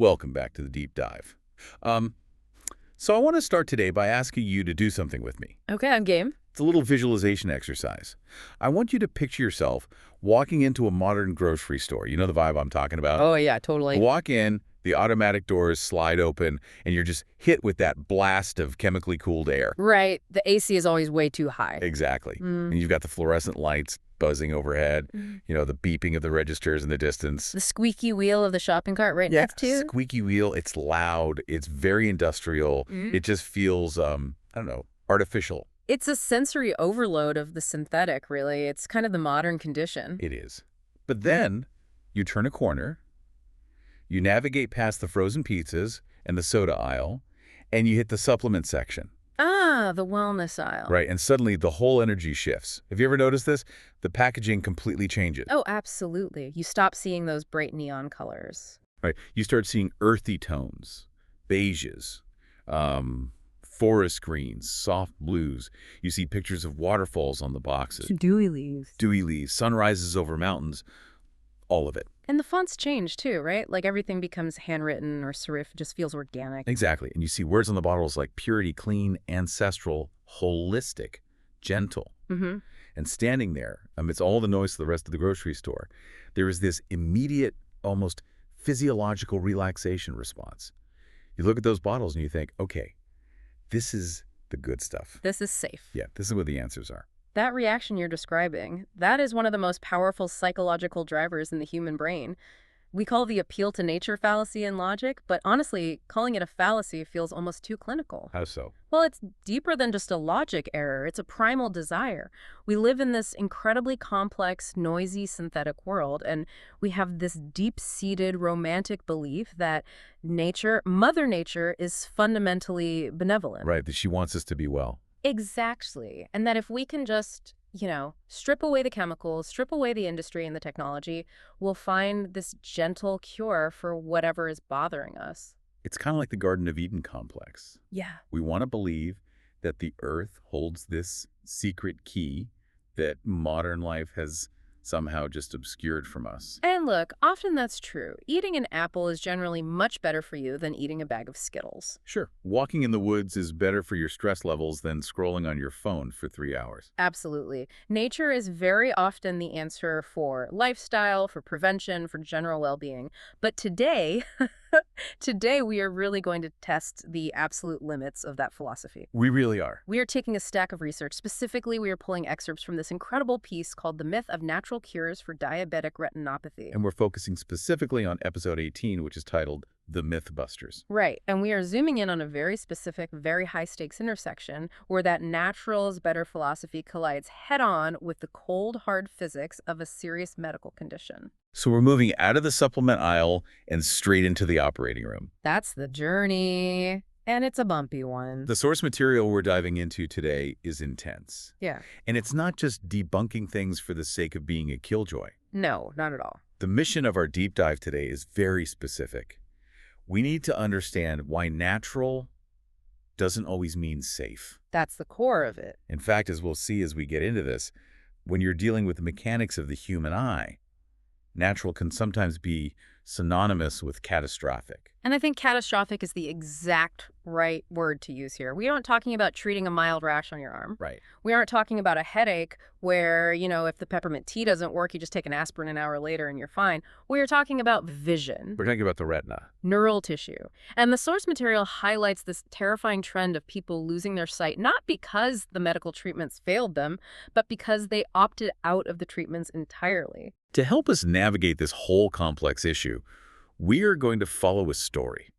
Welcome back to the deep dive. Um, so I want to start today by asking you to do something with me. Okay, I'm game. It's a little visualization exercise. I want you to picture yourself walking into a modern grocery store. You know the vibe I'm talking about? Oh, yeah, totally. Walk in, the automatic doors slide open, and you're just hit with that blast of chemically cooled air. Right. The AC is always way too high. Exactly. Mm. And you've got the fluorescent lights buzzing overhead, the beeping of the registers in the distance. The squeaky wheel of the shopping cart right next to you. Squeaky wheel, it's loud, it's very industrial. It just feels, I don't know, artificial. It's a sensory overload of the synthetic, really. It's kind of the modern condition. It is. But then you turn a corner, you navigate past the frozen pizzas and the soda aisle, and you hit the supplement section. Ah, the wellness aisle. Right, and suddenly the whole energy shifts. Have you ever noticed this? The packaging completely changes. Oh, absolutely. You stop seeing those bright neon colors. Right, you start seeing earthy tones, beiges, forest greens, soft blues. You see pictures of waterfalls on the boxes. Dewy leaves. Dewy leaves, sunrises over mountains, all of it. And the fonts change, too, right? Like everything becomes handwritten or serif. It just feels organic. Exactly. And you see words on the bottles like purity, clean, ancestral, holistic, gentle. And standing there, amidst all the noise of the rest of the grocery store, there is this immediate, almost physiological relaxation response. You look at those bottles and you think, okay, this is the good stuff. This is safe. Yeah, this is what the answers are. That reaction you're describing, that is one of the most powerful psychological drivers in the human brain. We call the appeal to nature fallacy in logic, but honestly, calling it a fallacy feels almost too clinical. How so? Well, it's deeper than just a logic error. It's a primal desire. We live in this incredibly complex, noisy, synthetic world, and we have this deep-seated romantic belief that nature, Mother Nature, is fundamentally benevolent. Right, that she wants us to be well. Exactly. And that if we can just, strip away the chemicals, strip away the industry and the technology, we'll find this gentle cure for whatever is bothering us. It's kind of like the Garden of Eden complex. Yeah. We want to believe that the earth holds this secret key that modern life has somehow just obscured from us. And look, often that's true. Eating an apple is generally much better for you than eating a bag of Skittles. Sure. Walking in the woods is better for your stress levels than scrolling on your phone for 3 hours. Absolutely. Nature is very often the answer for lifestyle, for prevention, for general well-being. But today, today we are really going to test the absolute limits of that philosophy. We really are. We are taking a stack of research. Specifically, we are pulling excerpts from this incredible piece called The Myth of Natural Cures for Diabetic Retinopathy. And we're focusing specifically on episode 18, which is titled The Mythbusters. Right. And we are zooming in on a very specific, very high-stakes intersection where that natural is better philosophy collides head-on with the cold, hard physics of a serious medical condition. So we're moving out of the supplement aisle and straight into the operating room. That's the journey. And it's a bumpy one. The source material we're diving into today is intense. Yeah. And it's not just debunking things for the sake of being a killjoy. No, not at all. The mission of our deep dive today is very specific. We need to understand why natural doesn't always mean safe. That's the core of it. In fact, as we'll see as we get into this, when you're dealing with the mechanics of the human eye, natural can sometimes be synonymous with catastrophic. And I think catastrophic is the exact right word to use here. We aren't talking about treating a mild rash on your arm. Right. We aren't talking about a headache where, if the peppermint tea doesn't work, you just take an aspirin an hour later and you're fine. We are talking about vision. We're talking about the retina. Neural tissue. And the source material highlights this terrifying trend of people losing their sight, not because the medical treatments failed them, but because they opted out of the treatments entirely. To help us navigate this whole complex issue, we are going to follow a story.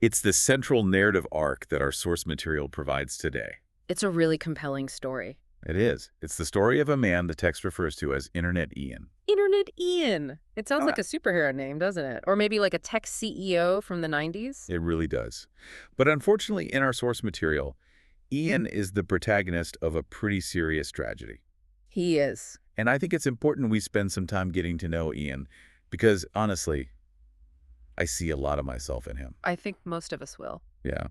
It's the central narrative arc that our source material provides today. It's a really compelling story. It is. It's the story of a man the text refers to as Internet Ian. Internet Ian. It sounds like a superhero name, doesn't it? Or maybe like a tech CEO from the 90s? It really does. But unfortunately, in our source material, Ian is the protagonist of a pretty serious tragedy. He is. And I think it's important we spend some time getting to know Ian because, honestly, I see a lot of myself in him. I think most of us will. Yeah.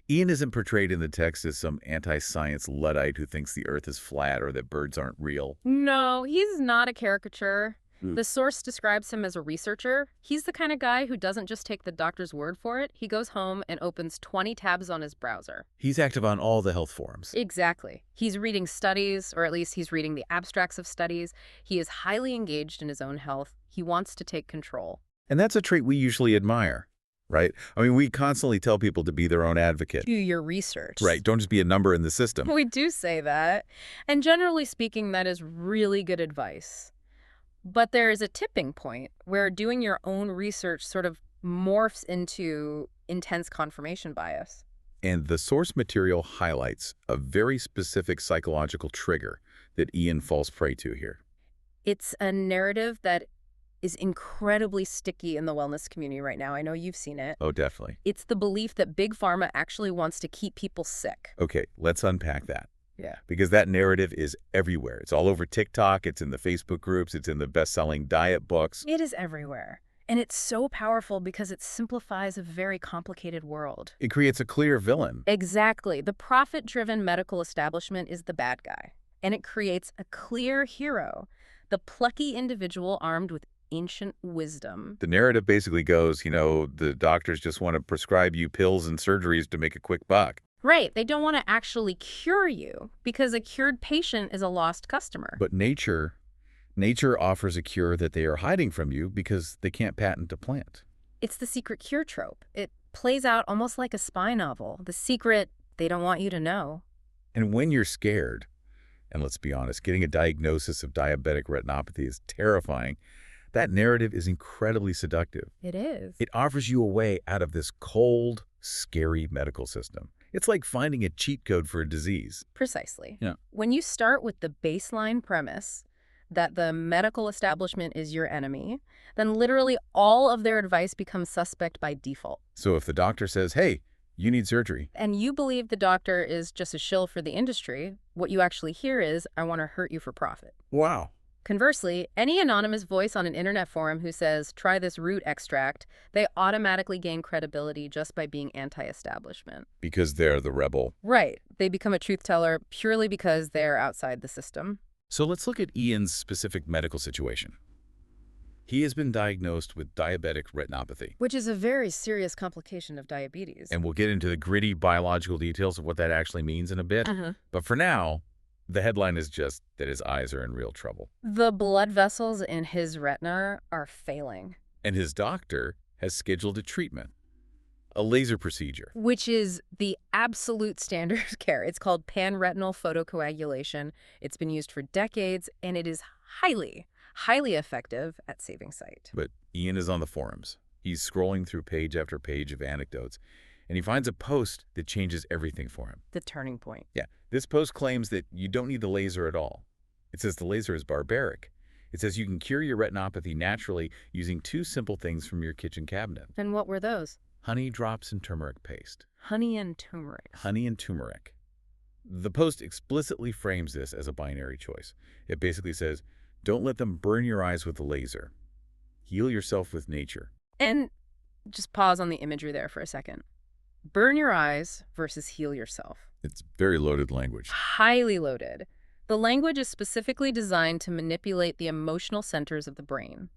Ian isn't portrayed in the text as some anti-science Luddite who thinks the earth is flat or that birds aren't real. No, he's not a caricature. The source describes him as a researcher. He's the kind of guy who doesn't just take the doctor's word for it. He goes home and opens 20 tabs on his browser. He's active on all the health forums. Exactly. He's reading studies, or at least he's reading the abstracts of studies. He is highly engaged in his own health. He wants to take control. And that's a trait we usually admire, right? I mean, we constantly tell people to be their own advocate. Do your research. Right. Don't just be a number in the system. We do say that. And generally speaking, that is really good advice. But there is a tipping point where doing your own research sort of morphs into intense confirmation bias. And the source material highlights a very specific psychological trigger that Ian falls prey to here. It's a narrative that is incredibly sticky in the wellness community right now. I know you've seen it. Oh, definitely. It's the belief that Big Pharma actually wants to keep people sick. Okay, let's unpack that. Yeah. Because that narrative is everywhere. It's all over TikTok, it's in the Facebook groups, it's in the best-selling diet books. It is everywhere. And it's so powerful because it simplifies a very complicated world. It creates a clear villain. Exactly. The profit-driven medical establishment is the bad guy. And it creates a clear hero, the plucky individual armed with ancient wisdom. The narrative basically goes, the doctors just want to prescribe you pills and surgeries to make a quick buck. Right. They don't want to actually cure you because a cured patient is a lost customer. But nature offers a cure that they are hiding from you because they can't patent a plant. It's the secret cure trope. It plays out almost like a spy novel. The secret they don't want you to know. And when you're scared, and let's be honest, getting a diagnosis of diabetic retinopathy is terrifying, that narrative is incredibly seductive. It is. It offers you a way out of this cold, scary medical system. It's like finding a cheat code for a disease. Precisely. Yeah. When you start with the baseline premise that the medical establishment is your enemy, then literally all of their advice becomes suspect by default. So if the doctor says, hey, you need surgery, and you believe the doctor is just a shill for the industry, what you actually hear is, I want to hurt you for profit. wow. Conversely, any anonymous voice on an internet forum who says, try this root extract, they automatically gain credibility just by being anti-establishment. Because they're the rebel. Right. They become a truth teller purely because they're outside the system. So let's look at Ian's specific medical situation. He has been diagnosed with diabetic retinopathy. Which is a very serious complication of diabetes. And we'll get into the gritty biological details of what that actually means in a bit. But for now, the headline is just that his eyes are in real trouble. The blood vessels in his retina are failing. And his doctor has scheduled a treatment, a laser procedure. Which is the absolute standard of care. It's called panretinal photocoagulation. It's been used for decades, and it is highly effective at saving sight. But Ian is on the forums. He's scrolling through page after page of anecdotes, and he finds a post that changes everything for him. The turning point. Yeah. This post claims that you don't need the laser at all. It says the laser is barbaric. It says you can cure your retinopathy naturally using two simple things from your kitchen cabinet. And what were those? Honey drops and turmeric paste. Honey and turmeric. Honey and turmeric. The post explicitly frames this as a binary choice. It basically says, don't let them burn your eyes with the laser. Heal yourself with nature. And just pause on the imagery there for a second. Burn your eyes versus heal yourself. It's very loaded language. Highly loaded. The language is specifically designed to manipulate the emotional centers of the brain.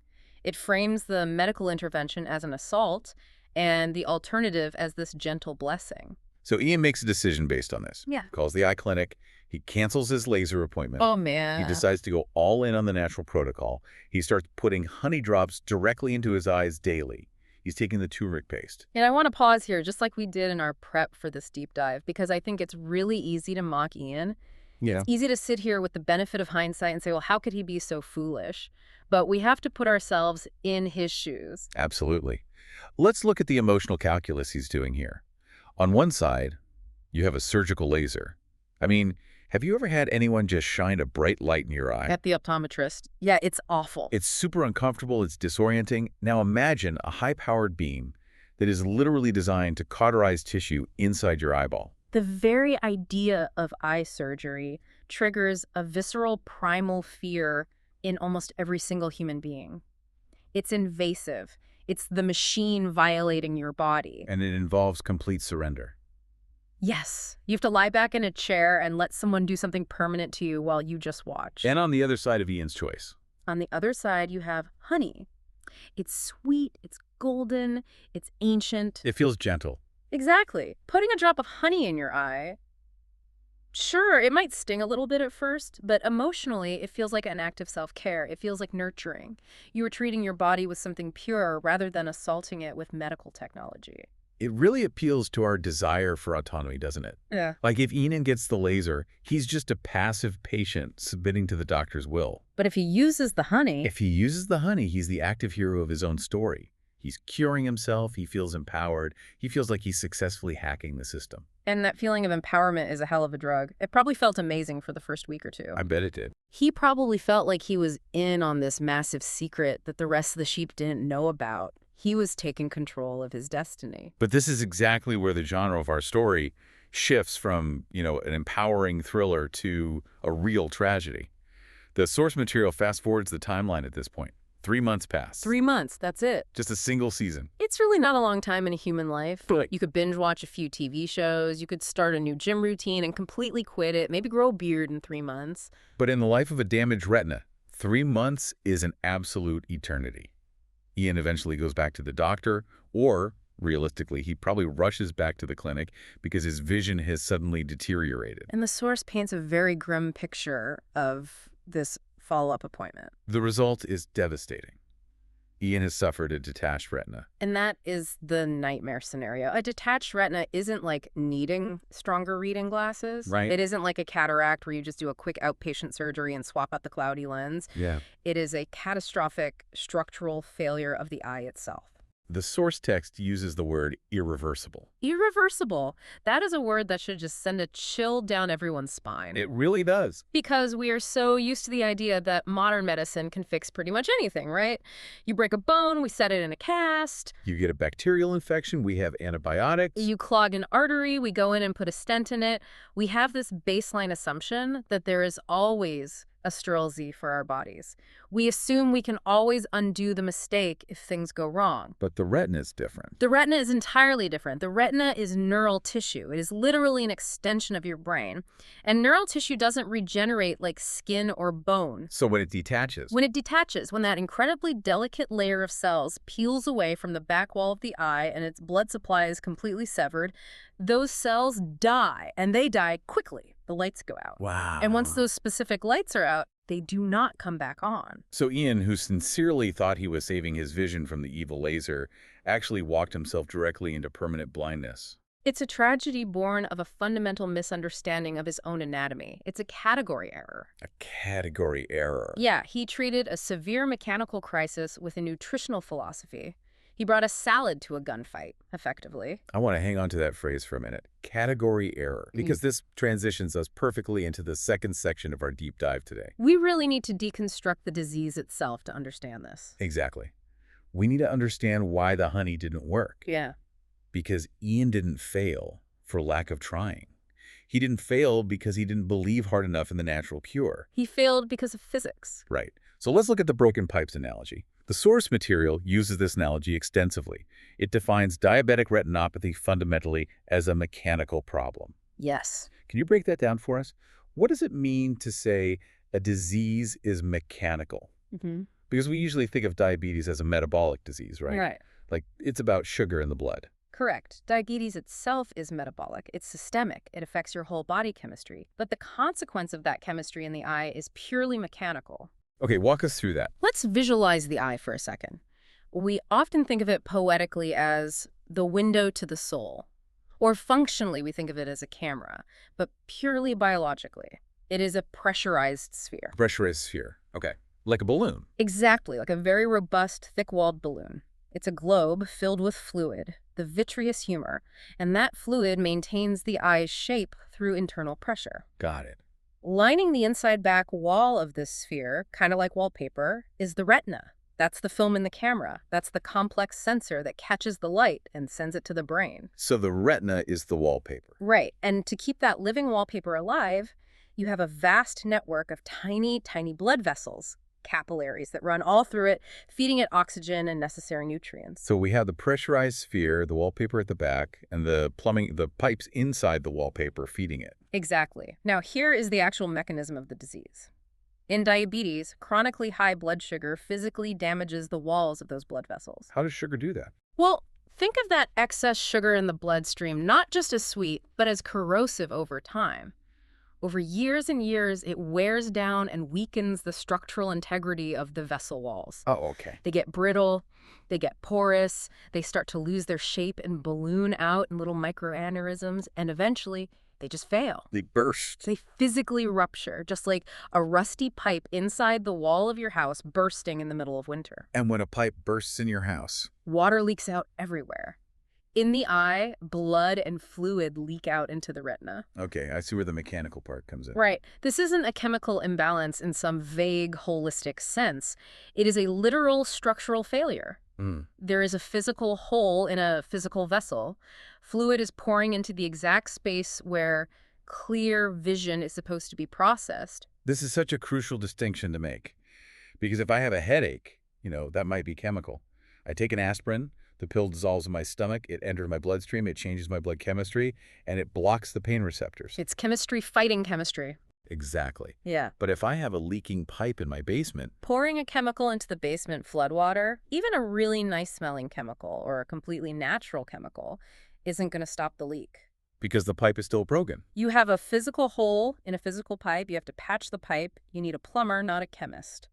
It frames the medical intervention as an assault and the alternative as this gentle blessing. So Ian makes a decision based on this. Yeah. Calls the eye clinic. He cancels his laser appointment. Oh, man. He decides to go all in on the natural protocol. He starts putting honey drops directly into his eyes daily. He's taking the turmeric paste. And I want to pause here, just like we did in our prep for this deep dive, because I think it's really easy to mock Ian. Yeah. It's easy to sit here with the benefit of hindsight and say, well, how could he be so foolish? But we have to put ourselves in his shoes. Absolutely. Let's look at the emotional calculus he's doing here. On one side, you have a surgical laser. I mean, have you ever had anyone just shine a bright light in your eye? At the optometrist. Yeah, it's awful. It's super uncomfortable. It's disorienting. Now imagine a high-powered beam that is literally designed to cauterize tissue inside your eyeball. The very idea of eye surgery triggers a visceral primal fear in almost every single human being. It's invasive. It's the machine violating your body. And it involves complete surrender. Yes. You have to lie back in a chair and let someone do something permanent to you while you just watch. And on the other side of Ian's choice, On the other side, you have honey. It's sweet, it's golden, it's ancient. It feels gentle. Exactly. Putting a drop of honey in your eye, sure, it might sting a little bit at first, but emotionally, it feels like an act of self-care. It feels like nurturing. You are treating your body with something pure rather than assaulting it with medical technology. It really appeals to our desire for autonomy, doesn't it? Yeah. Like if Enan gets the laser, he's just a passive patient submitting to the doctor's will. But if he uses the honey, If he uses the honey, he's the active hero of his own story. He's curing himself, he feels empowered, he feels like he's successfully hacking the system. and that feeling of empowerment is a hell of a drug. It probably felt amazing for the first week or two. I bet it did. He probably felt like he was in on this massive secret that the rest of the sheep didn't know about. He was taking control of his destiny. But this is exactly where the genre of our story shifts from, an empowering thriller to a real tragedy. The source material fast forwards the timeline at this point. 3 months pass. 3 months, that's it. Just a single season. It's really not a long time in a human life. But You could binge watch a few TV shows, you could start a new gym routine and completely quit it, maybe grow a beard in 3 months. in the life of a damaged retina, 3 months is an absolute eternity. Ian eventually goes back to the doctor, or realistically, he probably rushes back to the clinic because his vision has suddenly deteriorated. And the source paints a very grim picture of this follow-up appointment. The result is devastating. Ian has suffered a detached retina. And that is the nightmare scenario. A detached retina isn't like needing stronger reading glasses. Right. It isn't like a cataract where you just do a quick outpatient surgery and swap out the cloudy lens. Yeah. It is a catastrophic structural failure of the eye itself. The source text uses the word irreversible. Irreversible. That is a word that should just send a chill down everyone's spine. It really does. Because we are so used to the idea that modern medicine can fix pretty much anything, right? You break a bone, we set it in a cast. You get a bacterial infection, we have antibiotics. You clog an artery, we go in and put a stent in it. We have this baseline assumption that there is always a sterile Z for our bodies. We assume we can always undo the mistake if things go wrong. But the retina is different. The retina is entirely different. The retina is neural tissue. It is literally an extension of your brain. And neural tissue doesn't regenerate like skin or bone. So when it detaches, When that incredibly delicate layer of cells peels away from the back wall of the eye and its blood supply is completely severed, those cells die, and they die quickly. The lights go out. wow. And once those specific lights are out, they do not come back on. So Ian, who sincerely thought he was saving his vision from the evil laser, actually walked himself directly into permanent blindness. It's a tragedy born of a fundamental misunderstanding of his own anatomy. It's a category error. A category error. Yeah, he treated a severe mechanical crisis with a nutritional philosophy. He brought a salad to a gunfight, effectively. I want to hang on to that phrase for a minute. Category error. Because this transitions us perfectly into the second section of our deep dive today. We really need to deconstruct the disease itself to understand this. Exactly. We need to understand why the honey didn't work. Yeah. Because Ian didn't fail for lack of trying. He didn't fail because he didn't believe hard enough in the natural cure. He failed because of physics. Right. So let's look at the broken pipes analogy. The source material uses this analogy extensively. It defines diabetic retinopathy fundamentally as a mechanical problem. Yes. Can you break that down for us? What does it mean to say a disease is mechanical? Because we usually think of diabetes as a metabolic disease, right? Right. Like it's about sugar in the blood. Correct. Diabetes itself is metabolic. It's systemic. It affects your whole body chemistry. But the consequence of that chemistry in the eye is purely mechanical. Okay, walk us through that. Let's visualize the eye for a second. We often think of it poetically as the window to the soul. Or functionally, we think of it as a camera. But purely biologically, it is a pressurized sphere. Pressurized sphere. Okay. Like a balloon. Exactly, like a very robust, thick-walled balloon. It's a globe filled with fluid, the vitreous humor, and that fluid maintains the eye's shape through internal pressure. Got it. Lining the inside-back wall of this sphere, kind of like wallpaper, is the retina. That's the film in the camera. That's the complex sensor that catches the light and sends it to the brain. So the retina is the wallpaper. Right, and to keep that living wallpaper alive, you have a vast network of tiny, tiny blood vessels, capillaries that run all through it, feeding it oxygen and necessary nutrients. So we have the pressurized sphere, the wallpaper at the back, and the pipes inside the wallpaper feeding it. Exactly. Now, here is the actual mechanism of the disease. In diabetes, chronically high blood sugar physically damages the walls of those blood vessels. How does sugar do that? Well, think of that excess sugar in the bloodstream not just as sweet, but as corrosive over time. Over years and years, it wears down and weakens the structural integrity of the vessel walls. Oh, okay. They get brittle, they get porous, they start to lose their shape and balloon out in little microaneurysms, and eventually they just fail. They burst. They physically rupture, just like a rusty pipe inside the wall of your house bursting in the middle of winter. And when a pipe bursts in your house, Water leaks out everywhere. In the eye, blood and fluid leak out into the retina. okay, I see where the mechanical part comes in. Right. This isn't a chemical imbalance in some vague, holistic sense. It is a literal structural failure. Mm. There is a physical hole in a physical vessel. Fluid is pouring into the exact space where clear vision is supposed to be processed. This is such a crucial distinction to make. Because if I have a headache, that might be chemical. I take an aspirin, the pill dissolves in my stomach, it enters my bloodstream, it changes my blood chemistry, and it blocks the pain receptors. It's chemistry fighting chemistry. Exactly. Yeah. But if I have a leaking pipe in my basement, Pouring a chemical into the basement floodwater, even a really nice-smelling chemical or a completely natural chemical, isn't going to stop the leak. because the pipe is still broken. You have a physical hole in a physical pipe. You have to patch the pipe. You need a plumber, not a chemist.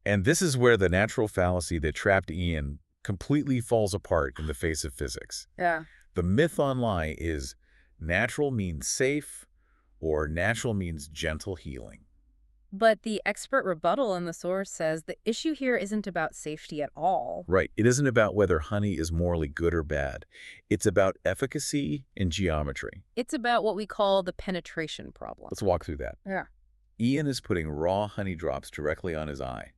And this is where the natural fallacy that trapped Ian completely falls apart in the face of physics. Yeah. The myth online is natural means safe or natural means gentle healing. But the expert rebuttal in the source says the issue here isn't about safety at all. Right. It isn't about whether honey is morally good or bad. It's about efficacy and geometry. It's about what we call the penetration problem. Let's walk through that. Yeah. Ian is putting raw honey drops directly on his eye.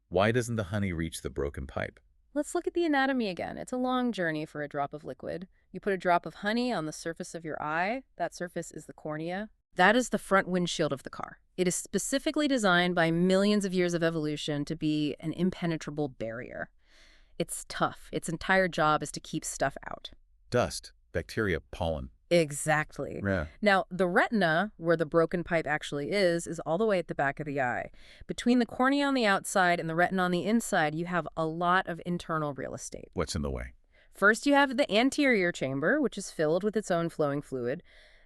Why doesn't the honey reach the broken pipe? Let's look at the anatomy again. It's a long journey for a drop of liquid. You put a drop of honey on the surface of your eye. That surface is the cornea. That is the front windshield of the car. It is specifically designed by millions of years of evolution to be an impenetrable barrier. It's tough. Its entire job is to keep stuff out. Dust, bacteria, pollen. Exactly. Yeah. Now, the retina, where the broken pipe actually is all the way at the back of the eye. Between the cornea on the outside and the retina on the inside, you have a lot of internal real estate. What's in the way? First, you have the anterior chamber, which is filled with its own flowing fluid.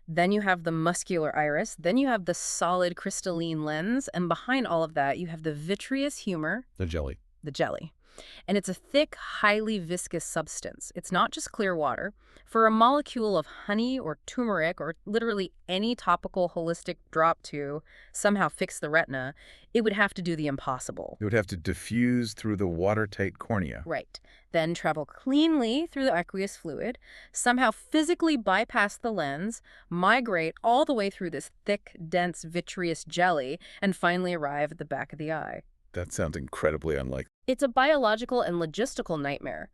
Then you have the muscular iris. Then you have the solid crystalline lens. And behind all of that, you have the vitreous humor, The jelly. the jelly. And it's a thick, highly viscous substance. It's not just clear water. For a molecule of honey or turmeric or literally any topical holistic drop to somehow fix the retina, it would have to do the impossible. It would have to diffuse through the watertight cornea. Right. Then travel cleanly through the aqueous fluid, somehow physically bypass the lens, migrate all the way through this thick, dense, vitreous jelly, and finally arrive at the back of the eye. That sounds incredibly unlikely. It's a biological and logistical nightmare.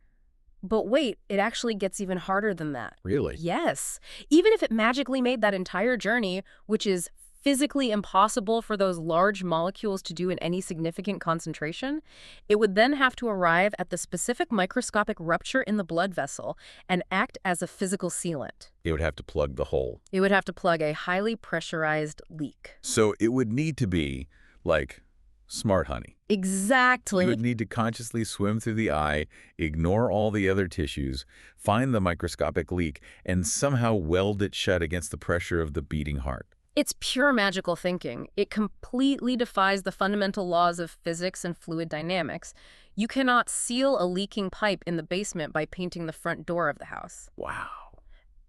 But wait, it actually gets even harder than that. Really? Yes. Even if it magically made that entire journey, which is physically impossible for those large molecules to do in any significant concentration, it would then have to arrive at the specific microscopic rupture in the blood vessel and act as a physical sealant. It would have to plug the hole. It would have to plug a highly pressurized leak. So it would need to be like smart honey. Exactly. You would need to consciously swim through the eye, ignore all the other tissues, find the microscopic leak, and somehow weld it shut against the pressure of the beating heart. It's pure magical thinking. It completely defies the fundamental laws of physics and fluid dynamics. You cannot seal a leaking pipe in the basement by painting the front door of the house. Wow.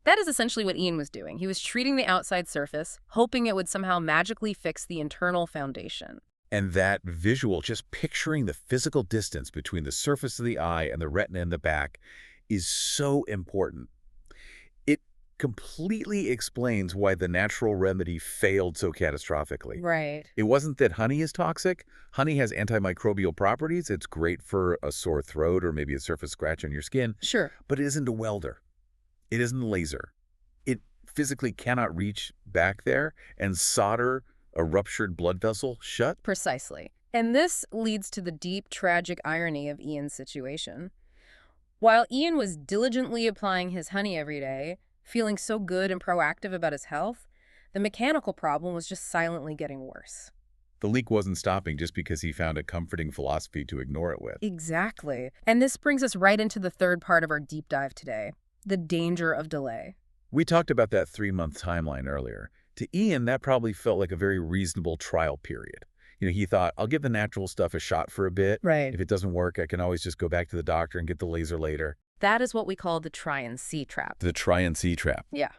That is essentially what Ian was doing. He was treating the outside surface, hoping it would somehow magically fix the internal foundation. And that visual, just picturing the physical distance between the surface of the eye and the retina in the back, is so important. It completely explains why the natural remedy failed so catastrophically. Right. It wasn't that honey is toxic. Honey has antimicrobial properties. It's great for a sore throat or maybe a surface scratch on your skin. Sure. But it isn't a welder. It isn't a laser. It physically cannot reach back there and solder a ruptured blood vessel shut. Precisely. And this leads to the deep, tragic irony of Ian's situation. While Ian was diligently applying his honey every day, feeling so good and proactive about his health, the mechanical problem was just silently getting worse. The leak wasn't stopping just because he found a comforting philosophy to ignore it with. Exactly. And this brings us right into the third part of our deep dive today, the danger of delay. We talked about that 3-month timeline earlier. To Ian, that probably felt like a very reasonable trial period. He thought, I'll give the natural stuff a shot for a bit. Right. If it doesn't work, I can always just go back to the doctor and get the laser later. That is what we call the try and see trap. The try and see trap. Yeah.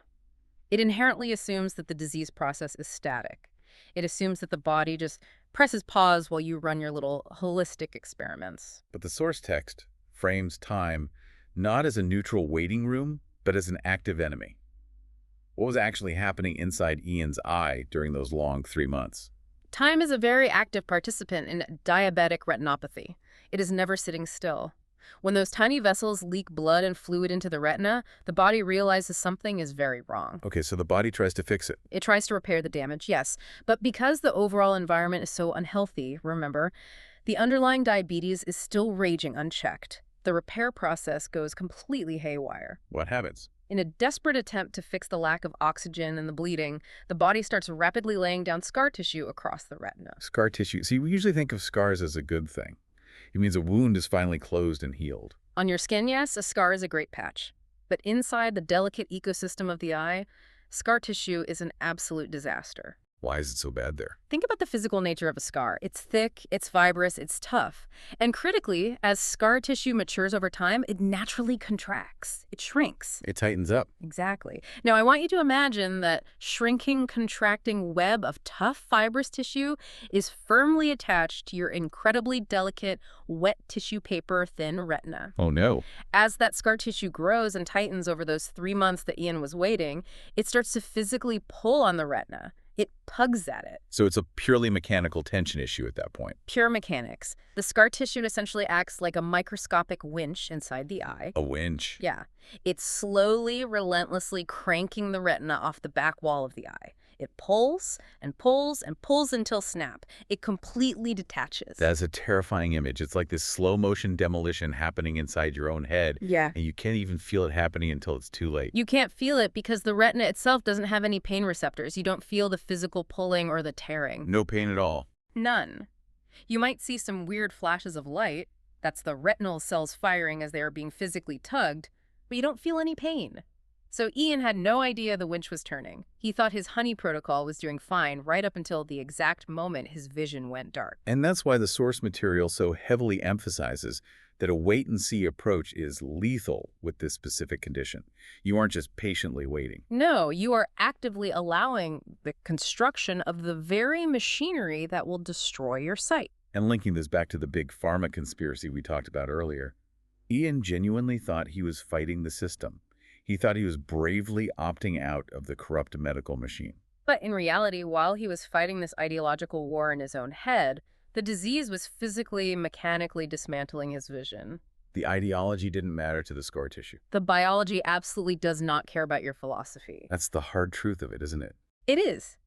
It inherently assumes that the disease process is static. It assumes that the body just presses pause while you run your little holistic experiments. But the source text frames time not as a neutral waiting room, but as an active enemy. What was actually happening inside Ian's eye during those long 3 months? Time is a very active participant in diabetic retinopathy. It is never sitting still. When those tiny vessels leak blood and fluid into the retina, the body realizes something is very wrong. Okay, so the body tries to fix it. It tries to repair the damage, yes. But because the overall environment is so unhealthy, remember, the underlying diabetes is still raging unchecked. The repair process goes completely haywire. What happens? In a desperate attempt to fix the lack of oxygen and the bleeding, the body starts rapidly laying down scar tissue across the retina. Scar tissue. See, we usually think of scars as a good thing. It means a wound is finally closed and healed. On your skin, yes, a scar is a great patch. But inside the delicate ecosystem of the eye, scar tissue is an absolute disaster. Why is it so bad there? Think about the physical nature of a scar. It's thick, it's fibrous, it's tough. And critically, as scar tissue matures over time, it naturally contracts. It shrinks. It tightens up. Exactly. Now, I want you to imagine that shrinking, contracting web of tough, fibrous tissue is firmly attached to your incredibly delicate, wet tissue paper thin retina. Oh, no. As that scar tissue grows and tightens over those 3 months that Ian was waiting, it starts to physically pull on the retina. It tugs at it. So it's a purely mechanical tension issue at that point. Pure mechanics. The scar tissue essentially acts like a microscopic winch inside the eye. A winch. Yeah. It's slowly, relentlessly cranking the retina off the back wall of the eye. It pulls and pulls and pulls until snap. It completely detaches. That's a terrifying image. It's like this slow-motion demolition happening inside your own head. Yeah. And you can't even feel it happening until it's too late. You can't feel it because the retina itself doesn't have any pain receptors. You don't feel the physical pulling or the tearing. No pain at all. None. You might see some weird flashes of light. That's the retinal cells firing as they are being physically tugged. But you don't feel any pain. So Ian had no idea the winch was turning. He thought his honey protocol was doing fine right up until the exact moment his vision went dark. And that's why the source material so heavily emphasizes that a wait-and-see approach is lethal with this specific condition. You aren't just patiently waiting. No, you are actively allowing the construction of the very machinery that will destroy your sight. And linking this back to the big pharma conspiracy we talked about earlier, Ian genuinely thought he was fighting the system. He thought he was bravely opting out of the corrupt medical machine. But in reality, while he was fighting this ideological war in his own head, the disease was physically, mechanically dismantling his vision. The ideology didn't matter to the scar tissue. The biology absolutely does not care about your philosophy. That's the hard truth of it, isn't it? It is.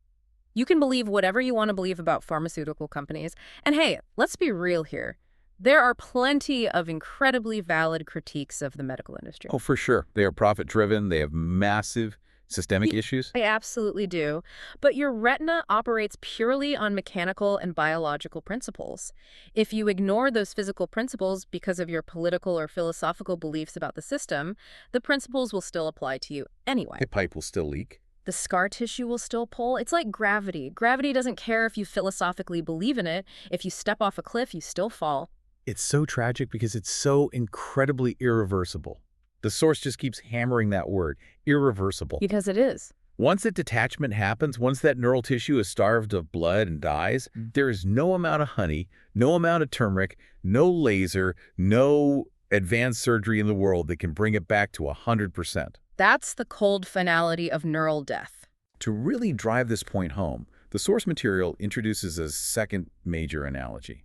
You can believe whatever you want to believe about pharmaceutical companies. And hey, let's be real here. There are plenty of incredibly valid critiques of the medical industry. Oh, for sure. They are profit-driven. They have massive systemic issues. I absolutely do. But your retina operates purely on mechanical and biological principles. If you ignore those physical principles because of your political or philosophical beliefs about the system, the principles will still apply to you anyway. The pipe will still leak. The scar tissue will still pull. It's like gravity. Gravity doesn't care if you philosophically believe in it. If you step off a cliff, you still fall. It's so tragic because it's so incredibly irreversible. The source just keeps hammering that word, irreversible. Because it is. Once that detachment happens, once that neural tissue is starved of blood and dies, there is no amount of honey, no amount of turmeric, no laser, no advanced surgery in the world that can bring it back to 100%. That's the cold finality of neural death. To really drive this point home, the source material introduces a second major analogy.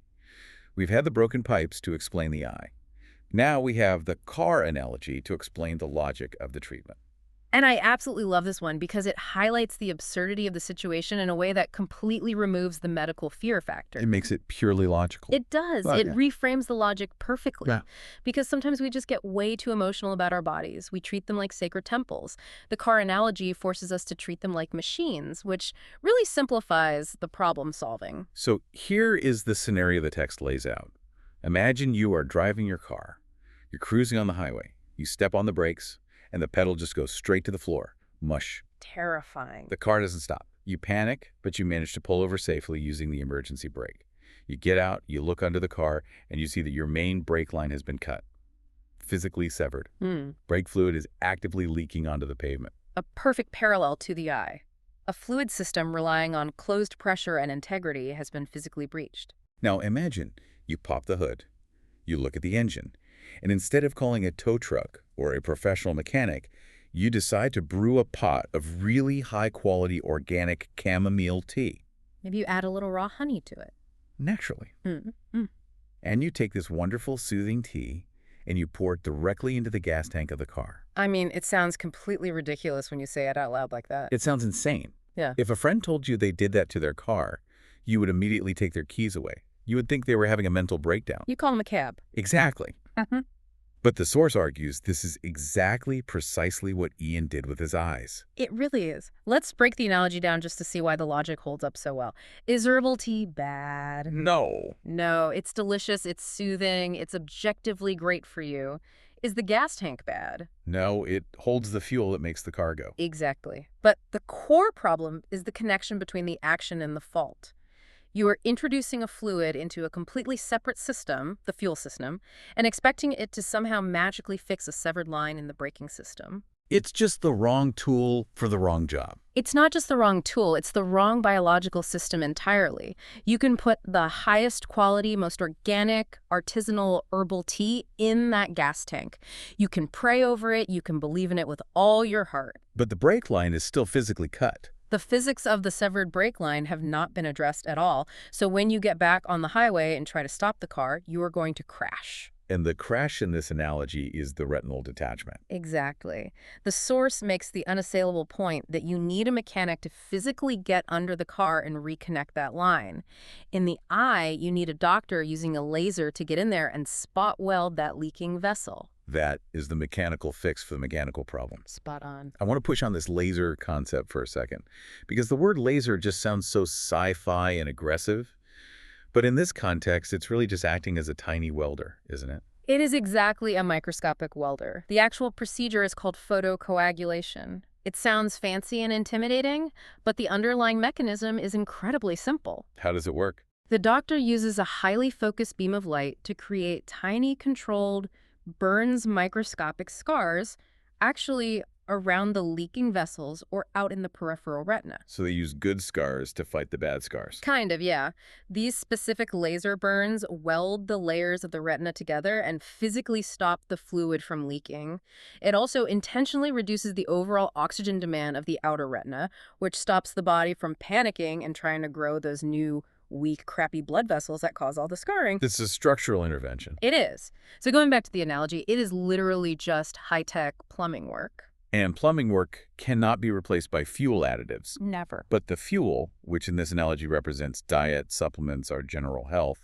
We've had the broken pipes to explain the eye. Now we have the car analogy to explain the logic of the treatment. And I absolutely love this one because it highlights the absurdity of the situation in a way that completely removes the medical fear factor. It makes it purely logical. It does. Well, It yeah. reframes the logic perfectly. Yeah. Because sometimes we just get way too emotional about our bodies. We treat them like sacred temples. The car analogy forces us to treat them like machines, which really simplifies the problem solving. So here is the scenario the text lays out. Imagine you are driving your car. You're cruising on the highway. You step on the brakes, and the pedal just goes straight to the floor. Mush. Terrifying. The car doesn't stop. You panic, but you manage to pull over safely using the emergency brake. You get out, you look under the car, and you see that your main brake line has been cut. Physically severed. Brake fluid is actively leaking onto the pavement. A perfect parallel to the eye. A fluid system relying on closed pressure and integrity has been physically breached. Now imagine you pop the hood, you look at the engine, and instead of calling a tow truck or a professional mechanic, you decide to brew a pot of really high-quality organic chamomile tea. Maybe you add a little raw honey to it. Naturally. Mm-hmm. And you take this wonderful, soothing tea, and you pour it directly into the gas tank of the car. I mean, it sounds completely ridiculous when you say it out loud like that. It sounds insane. Yeah. If a friend told you they did that to their car, you would immediately take their keys away. You would think they were having a mental breakdown. You call them a cab. Exactly. Mm-hmm. But the source argues this is exactly precisely what Ian did with his eyes. It really is. Let's break the analogy down just to see why the logic holds up so well. Is herbal tea bad? No. No, it's delicious, it's soothing, it's objectively great for you. Is the gas tank bad? No, it holds the fuel that makes the car go. Exactly. But the core problem is the connection between the action and the fault. You are introducing a fluid into a completely separate system, the fuel system, and expecting it to somehow magically fix a severed line in the braking system. It's just the wrong tool for the wrong job. It's not just the wrong tool, it's the wrong biological system entirely. You can put the highest quality, most organic, artisanal herbal tea in that gas tank. You can pray over it, you can believe in it with all your heart. But the brake line is still physically cut. The physics of the severed brake line have not been addressed at all, so when you get back on the highway and try to stop the car, you are going to crash. And the crash in this analogy is the retinal detachment. Exactly. The source makes the unassailable point that you need a mechanic to physically get under the car and reconnect that line. In the eye, you need a doctor using a laser to get in there and spot weld that leaking vessel. That is the mechanical fix for the mechanical problem. Spot on. I want to push on this laser concept for a second, because the word laser just sounds so sci-fi and aggressive. But in this context, it's really just acting as a tiny welder, isn't it? It is exactly a microscopic welder. The actual procedure is called photocoagulation. It sounds fancy and intimidating, but the underlying mechanism is incredibly simple. How does it work? The doctor uses a highly focused beam of light to create tiny, controlled, burns microscopic scars, actually around the leaking vessels or out in the peripheral retina. So they use good scars to fight the bad scars. Kind of, yeah. These specific laser burns weld the layers of the retina together and physically stop the fluid from leaking. It also intentionally reduces the overall oxygen demand of the outer retina, which stops the body from panicking and trying to grow those new weak, crappy blood vessels that cause all the scarring. This is structural intervention. It is. So going back to the analogy, it is literally just high-tech plumbing work. And plumbing work cannot be replaced by fuel additives. Never. But the fuel, which in this analogy represents diet, supplements, our general health,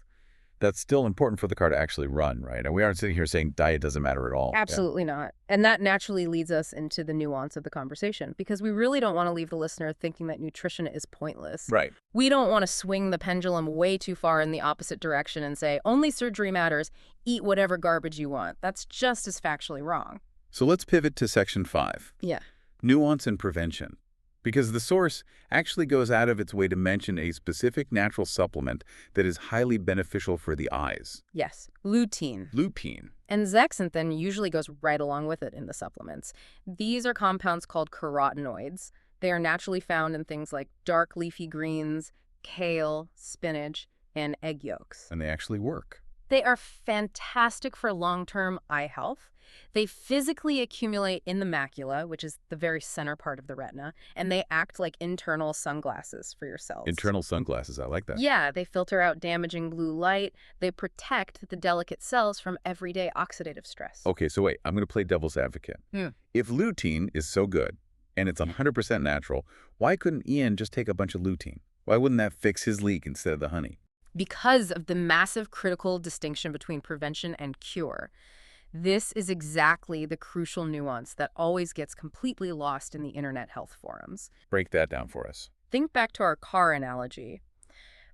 that's still important for the car to actually run, right? And we aren't sitting here saying diet doesn't matter at all. Absolutely not. And that naturally leads us into the nuance of the conversation, because we really don't want to leave the listener thinking that nutrition is pointless. Right. We don't want to swing the pendulum way too far in the opposite direction and say, only surgery matters, eat whatever garbage you want. That's just as factually wrong. So let's pivot to section 5. Yeah. Nuance and prevention. Because the source actually goes out of its way to mention a specific natural supplement that is highly beneficial for the eyes. Yes. Lutein. Lupine. And zeaxanthin usually goes right along with it in the supplements. These are compounds called carotenoids. They are naturally found in things like dark leafy greens, kale, spinach, and egg yolks. And they actually work. They are fantastic for long-term eye health. They physically accumulate in the macula, which is the very center part of the retina, and they act like internal sunglasses for your cells. Internal sunglasses, I like that. Yeah, they filter out damaging blue light. They protect the delicate cells from everyday oxidative stress. Okay, so wait, I'm going to play devil's advocate. If lutein is so good, and it's 100% natural, why couldn't Ian just take a bunch of lutein? Why wouldn't that fix his leak instead of the honey? Because of the massive critical distinction between prevention and cure. This is exactly the crucial nuance that always gets completely lost in the internet health forums. Break that down for us. Think back to our car analogy.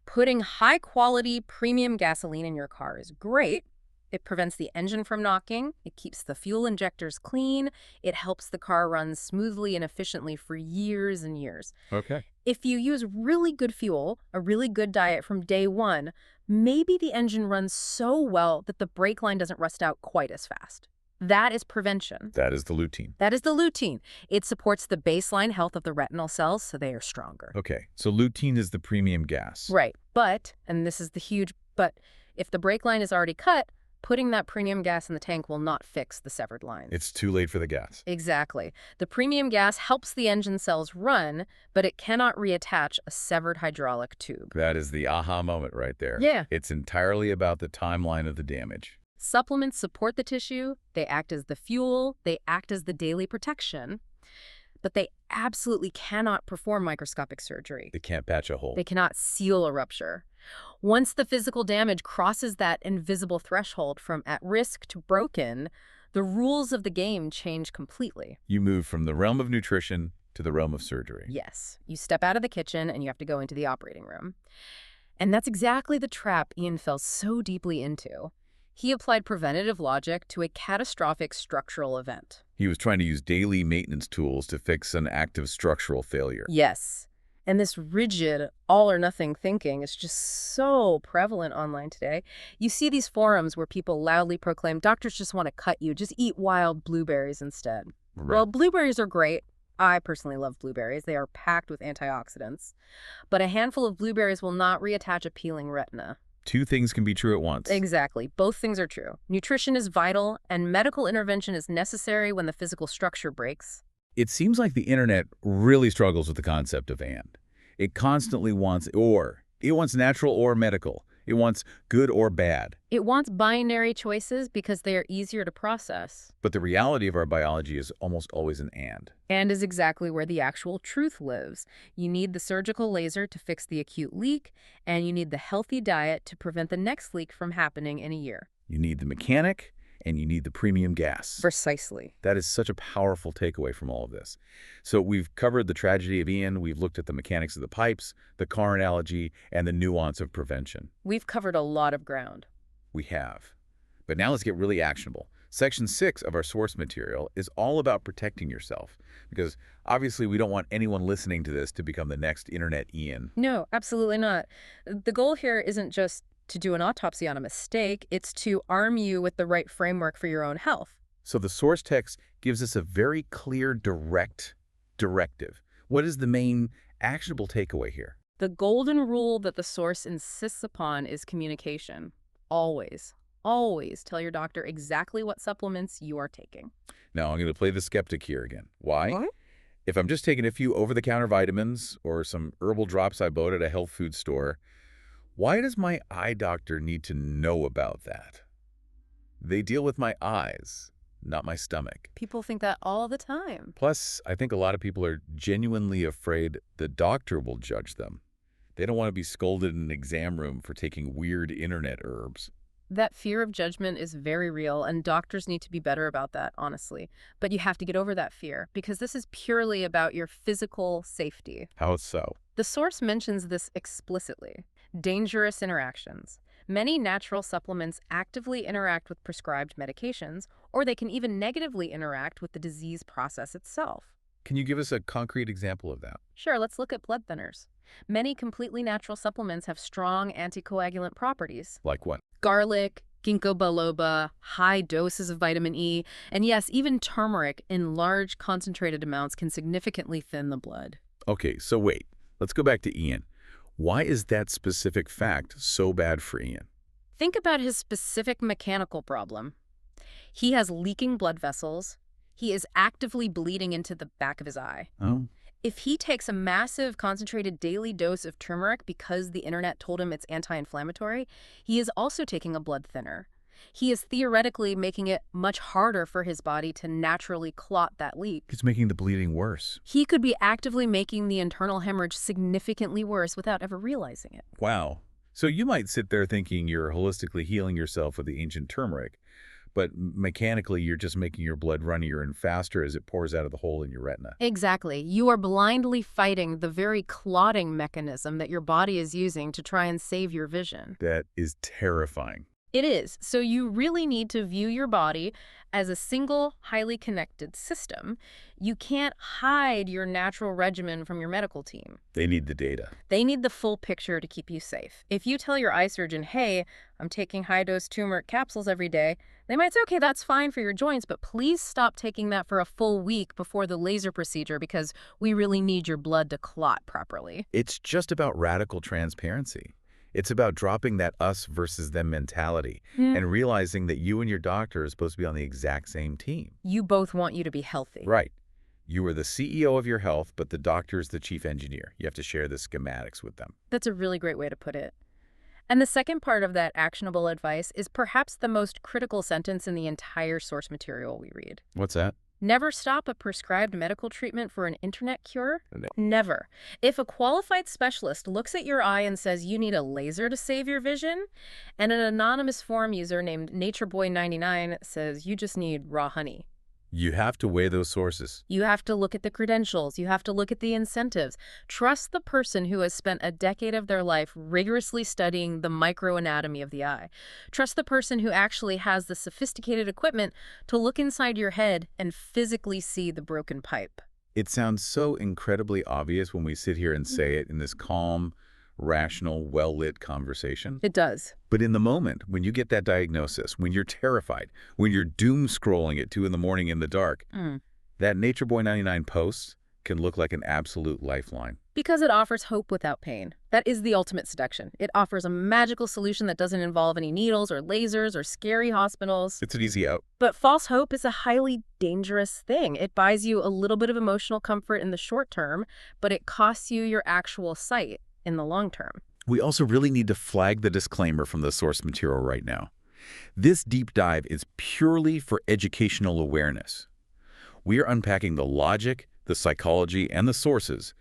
Putting high-quality premium gasoline in your car is great. It prevents the engine from knocking, it keeps the fuel injectors clean, it helps the car run smoothly and efficiently for years and years. Okay. If you use really good fuel, a really good diet from day one, maybe the engine runs so well that the brake line doesn't rust out quite as fast. That is prevention. That is the lutein. That is the lutein. It supports the baseline health of the retinal cells so they are stronger. Okay, so lutein is the premium gas. Right, but, and this is the huge but, if the brake line is already cut, putting that premium gas in the tank will not fix the severed line. It's too late for the gas. Exactly. The premium gas helps the engine cells run, but it cannot reattach a severed hydraulic tube. That is the aha moment right there. Yeah. It's entirely about the timeline of the damage. Supplements support the tissue, they act as the fuel, they act as the daily protection, but they absolutely cannot perform microscopic surgery. They can't patch a hole. They cannot seal a rupture. Once the physical damage crosses that invisible threshold from at risk to broken, the rules of the game change completely. You move from the realm of nutrition to the realm of surgery. Yes. You step out of the kitchen and you have to go into the operating room. And that's exactly the trap Ian fell so deeply into. He applied preventative logic to a catastrophic structural event. He was trying to use daily maintenance tools to fix an active structural failure. Yes. And this rigid, all-or-nothing thinking is just so prevalent online today. You see these forums where people loudly proclaim, doctors just want to cut you, just eat wild blueberries instead. Right. Well, blueberries are great. I personally love blueberries. They are packed with antioxidants. But a handful of blueberries will not reattach a peeling retina. Two things can be true at once. Exactly. Both things are true. Nutrition is vital, and medical intervention is necessary when the physical structure breaks. It seems like the internet really struggles with the concept of and. It constantly wants or. It wants natural or medical. It wants good or bad. It wants binary choices because they are easier to process. But the reality of our biology is almost always an and. And is exactly where the actual truth lives. You need the surgical laser to fix the acute leak, and you need the healthy diet to prevent the next leak from happening in a year. You need the mechanic, and you need the premium gas. Precisely. That is such a powerful takeaway from all of this. So we've covered the tragedy of Ian, we've looked at the mechanics of the pipes, the car analogy, and the nuance of prevention. We've covered a lot of ground. We have. But now let's get really actionable. Section 6 of our source material is all about protecting yourself, because obviously we don't want anyone listening to this to become the next internet Ian. No, absolutely not. The goal here isn't just to do an autopsy on a mistake, it's to arm you with the right framework for your own health. So the source text gives us a very clear, direct directive. What is the main actionable takeaway here? The golden rule that the source insists upon is communication. Always, always tell your doctor exactly what supplements you are taking. Now, I'm going to play the skeptic here again. Why? What? If I'm just taking a few over-the-counter vitamins or some herbal drops I bought at a health food store, why does my eye doctor need to know about that? They deal with my eyes, not my stomach. People think that all the time. Plus, I think a lot of people are genuinely afraid the doctor will judge them. They don't want to be scolded in an exam room for taking weird internet herbs. That fear of judgment is very real, and doctors need to be better about that, honestly. But you have to get over that fear, because this is purely about your physical safety. How so? The source mentions this explicitly. Dangerous interactions. Many natural supplements actively interact with prescribed medications, or they can even negatively interact with the disease process itself. Can you give us a concrete example of that? Sure, let's look at blood thinners. Many completely natural supplements have strong anticoagulant properties. Like what? Garlic, ginkgo biloba, high doses of vitamin E, and yes, even turmeric in large concentrated amounts can significantly thin the blood. Okay, so wait. Let's go back to Ian. Why is that specific fact so bad for Ian? Think about his specific mechanical problem. He has leaking blood vessels. He is actively bleeding into the back of his eye. Oh. If he takes a massive concentrated daily dose of turmeric because the internet told him it's anti-inflammatory, he is also taking a blood thinner. He is theoretically making it much harder for his body to naturally clot that leak. It's making the bleeding worse. He could be actively making the internal hemorrhage significantly worse without ever realizing it. Wow. So you might sit there thinking you're holistically healing yourself with the ancient turmeric, but mechanically you're just making your blood runnier and faster as it pours out of the hole in your retina. Exactly. You are blindly fighting the very clotting mechanism that your body is using to try and save your vision. That is terrifying. It is. So you really need to view your body as a single, highly connected system. You can't hide your natural regimen from your medical team. They need the data. They need the full picture to keep you safe. If you tell your eye surgeon, hey, I'm taking high-dose turmeric capsules every day, they might say, okay, that's fine for your joints, but please stop taking that for a full week before the laser procedure because we really need your blood to clot properly. It's just about radical transparency. It's about dropping that us versus them mentality and realizing that you and your doctor are supposed to be on the exact same team. You both want you to be healthy. Right. You are the CEO of your health, but the doctor is the chief engineer. You have to share the schematics with them. That's a really great way to put it. And the second part of that actionable advice is perhaps the most critical sentence in the entire source material we read. What's that? Never stop a prescribed medical treatment for an internet cure? Never. If a qualified specialist looks at your eye and says you need a laser to save your vision, and an anonymous forum user named NatureBoy99 says you just need raw honey, You have to weigh those sources. you have to look at the credentials. You have to look at the incentives. Trust the person who has spent a decade of their life rigorously studying the microanatomy of the eye. Trust the person who actually has the sophisticated equipment to look inside your head and physically see the broken pipe. It sounds so incredibly obvious when we sit here and say it in this calm, rational, well-lit conversation. It does. But in the moment, when you get that diagnosis, when you're terrified, when you're doom scrolling at 2 in the morning in the dark, that Nature Boy 99 post can look like an absolute lifeline. Because it offers hope without pain. That is the ultimate seduction. It offers a magical solution that doesn't involve any needles or lasers or scary hospitals. It's an easy out. But false hope is a highly dangerous thing. It buys you a little bit of emotional comfort in the short term, but it costs you your actual sight in the long term. We also really need to flag the disclaimer from the source material right now. This deep dive is purely for educational awareness. We are unpacking the logic, the psychology, and the sources,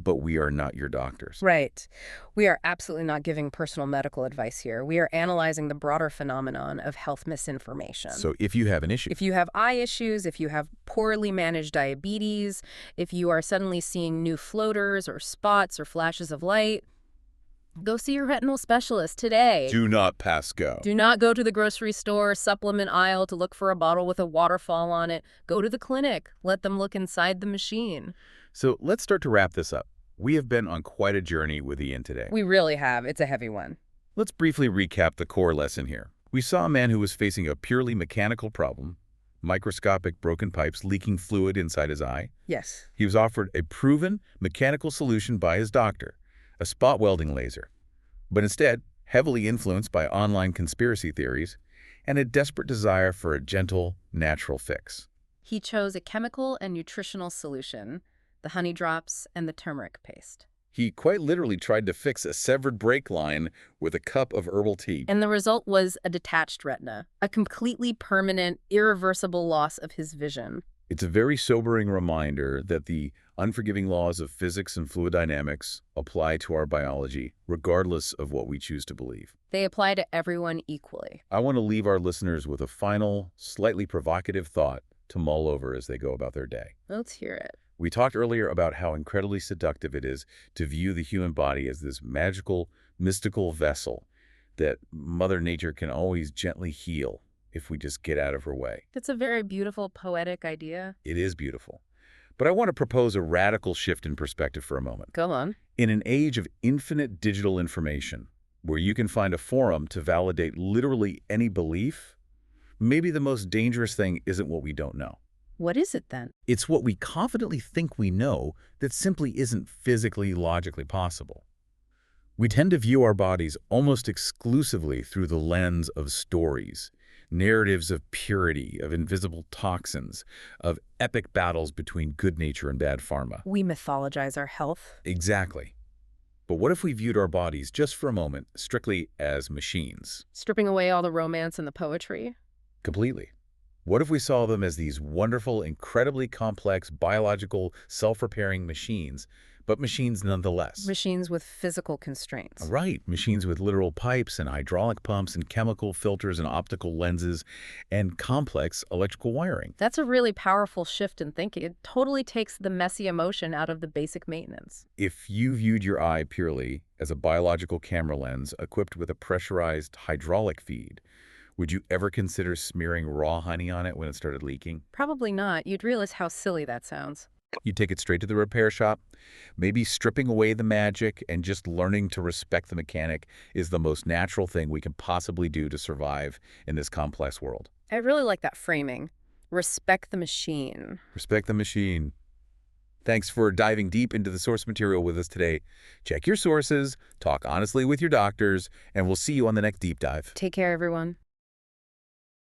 but we are not your doctors. Right. We are absolutely not giving personal medical advice here. We are analyzing the broader phenomenon of health misinformation. So if you have an issue, If you have eye issues, if you have poorly managed diabetes, if you are suddenly seeing new floaters or spots or flashes of light, go see your retinal specialist today. do not pass go. Do not go to the grocery store supplement aisle to look for a bottle with a waterfall on it. Go to the clinic. Let them look inside the machine. So let's start to wrap this up. We have been on quite a journey with Ian today. We really have. It's a heavy one. Let's briefly recap the core lesson here. We saw a man who was facing a purely mechanical problem, microscopic broken pipes leaking fluid inside his eye. Yes. He was offered a proven mechanical solution by his doctor, a spot welding laser, but instead heavily influenced by online conspiracy theories and a desperate desire for a gentle, natural fix. He chose a chemical and nutritional solution, the honey drops and the turmeric paste. He quite literally tried to fix a severed brake line with a cup of herbal tea. And the result was a detached retina, a completely permanent, irreversible loss of his vision. It's a very sobering reminder that the unforgiving laws of physics and fluid dynamics apply to our biology, regardless of what we choose to believe. They apply to everyone equally. I want to leave our listeners with a final, slightly provocative thought to mull over as they go about their day. Let's hear it. We talked earlier about how incredibly seductive it is to view the human body as this magical, mystical vessel that Mother Nature can always gently heal if we just get out of her way. It's a very beautiful, poetic idea. It is beautiful. But I want to propose a radical shift in perspective for a moment. Go on. In an age of infinite digital information, where you can find a forum to validate literally any belief, maybe the most dangerous thing isn't what we don't know. What is it then? It's what we confidently think we know that simply isn't physically, logically possible. We tend to view our bodies almost exclusively through the lens of stories, Narratives of purity, of invisible toxins, of epic battles between good nature and bad pharma. We mythologize our health. Exactly. But what if we viewed our bodies, just for a moment, strictly as machines? Stripping away all the romance and the poetry. Completely. What if we saw them as these wonderful, incredibly complex, biological, self-repairing machines, but machines nonetheless? Machines with physical constraints. Right, machines with literal pipes and hydraulic pumps and chemical filters and optical lenses and complex electrical wiring. That's a really powerful shift in thinking. It totally takes the messy emotion out of the basic maintenance. If you viewed your eye purely as a biological camera lens equipped with a pressurized hydraulic feed, would you ever consider smearing raw honey on it when it started leaking? Probably not. You'd realize how silly that sounds. You take it straight to the repair shop. Maybe stripping away the magic and just learning to respect the mechanic is the most natural thing we can possibly do to survive in this complex world. I really like that framing. Respect the machine. Respect the machine. Thanks for diving deep into the source material with us today. Check your sources, talk honestly with your doctors, and we'll see you on the next deep dive. Take care, everyone.